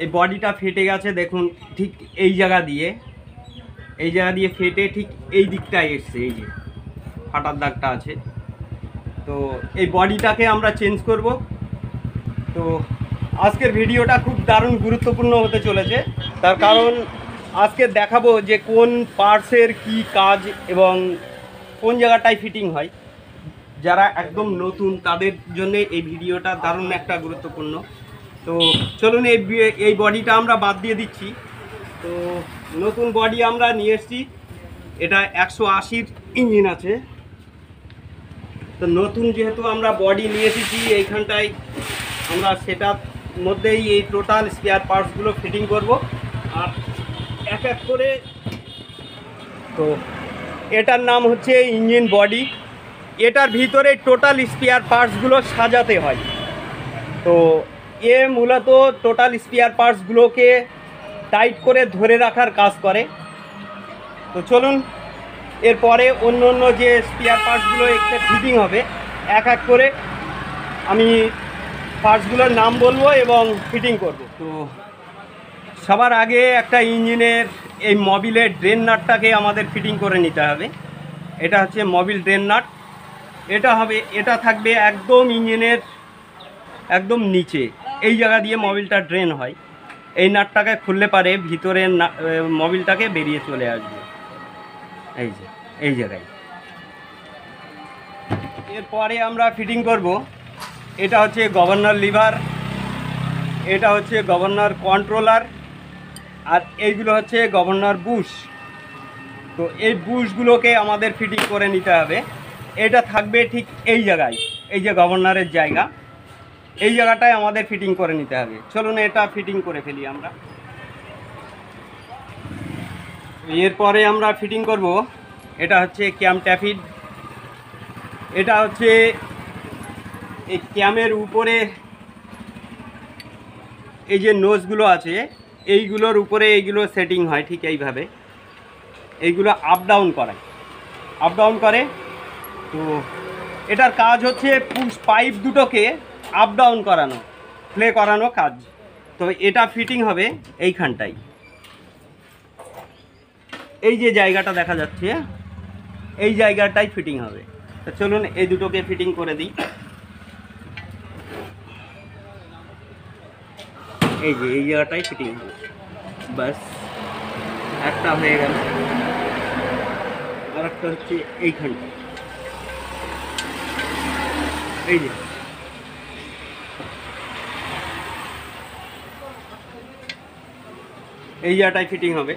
এই বডিটা ফেটে গেছে দেখুন, ঠিক এই জায়গা দিয়ে ফেটে ঠিক এই দিকটায় এসছে, এই যে ফাটার দাগটা আছে। তো এই বডিটাকে আমরা চেঞ্জ করব। তো আজকের ভিডিওটা খুব দারুণ গুরুত্বপূর্ণ হতে চলেছে, তার কারণ আজকে দেখাবো যে কোন পার্টসের কি কাজ এবং কোন জায়গাটায় ফিটিং হয়। যারা একদম নতুন তাদের জন্য এই ভিডিওটা দারুণ একটা গুরুত্বপূর্ণ। তো চলুন এই বডিটা আমরা বাদ দিয়ে দিচ্ছি। তো নতুন বডি আমরা নিয়ে এসেছি, এটা 180 ইঞ্জিন আছে। তো নতুন যেহেতু আমরা বডি নিয়ে এসেছি, এইখানটায় আমরা সেটার মধ্যেই এই টোটাল স্পেয়ার পার্টসগুলো ফিটিং করব আর এক এক করে। তো এটার নাম হচ্ছে ইঞ্জিন বডি। এটার ভিতরে টোটাল স্পেয়ার পার্টসগুলো সাজাতে হয়। তো এ মূলত টোটাল স্পেয়ার পার্টসগুলোকে টাইট করে ধরে রাখার কাজ করে। তো চলুন এরপরে অন্য অন্য যে স্পেয়ার পার্টসগুলো একটা ফিটিং হবে, এক এক করে আমি পার্টসগুলোর নাম বলবো এবং ফিটিং করব। তো সবার আগে একটা ইঞ্জিনের এই মোবিলের ড্রেন নাটটাকে আমাদের ফিটিং করে নিতে হবে। এটা হচ্ছে মোবিল ড্রেন নাট। এটা থাকবে একদম ইঞ্জিনের একদম নিচে, এই জায়গা দিয়ে মোবিলটা ড্রেন হয়। এই নাটটাকে খুললে পারে ভিতরের মোবিলটাকে বেরিয়ে চলে আসবে, এই যে এই জায়গায়। এরপরে আমরা ফিটিং করব, এটা হচ্ছে গভর্নর লিভার, এটা হচ্ছে গভর্নর কন্ট্রোলার, আর এইগুলো হচ্ছে গভর্নর বুশ। তো এই বুশগুলোকে আমাদের ফিটিং করে নিতে হবে। এটা থাকবে ঠিক এই জায়গায়, এই যে গভর্নরের জায়গা, এই জায়গাটায় আমাদের ফিটিং করে নিতে হবে। চলুন এটা ফিটিং করে ফেলি আমরা। এরপরে আমরা ফিটিং করব, এটা হচ্ছে ক্যাম ট্যাফিড। এটা হচ্ছে এই ক্যামের উপরে এই যে নোজগুলো আছে, এইগুলোর উপরে এইগুলো সেটিং হয় ঠিক এইভাবে, এইগুলো আপ ডাউন করে। তো এটার কাজ হচ্ছে পুশ পাইপ দুটোকে আপ ডাউন করানো, প্লে করানো কাজ। তো এটা ফিটিং হবে এইখানটাই, এই যে জায়গাটা দেখা যাচ্ছে, এই জায়গাটাই ফিটিং হবে। তো চলুন এই দুটোকে ফিটিং করে দিই। এই যে এই জায়গাটাই ফিটিং হবে, বাস একটা হয়ে গেল। আর একটা হচ্ছে এইখানটা, এই যে এই জায়গাটায় ফিটিং হবে।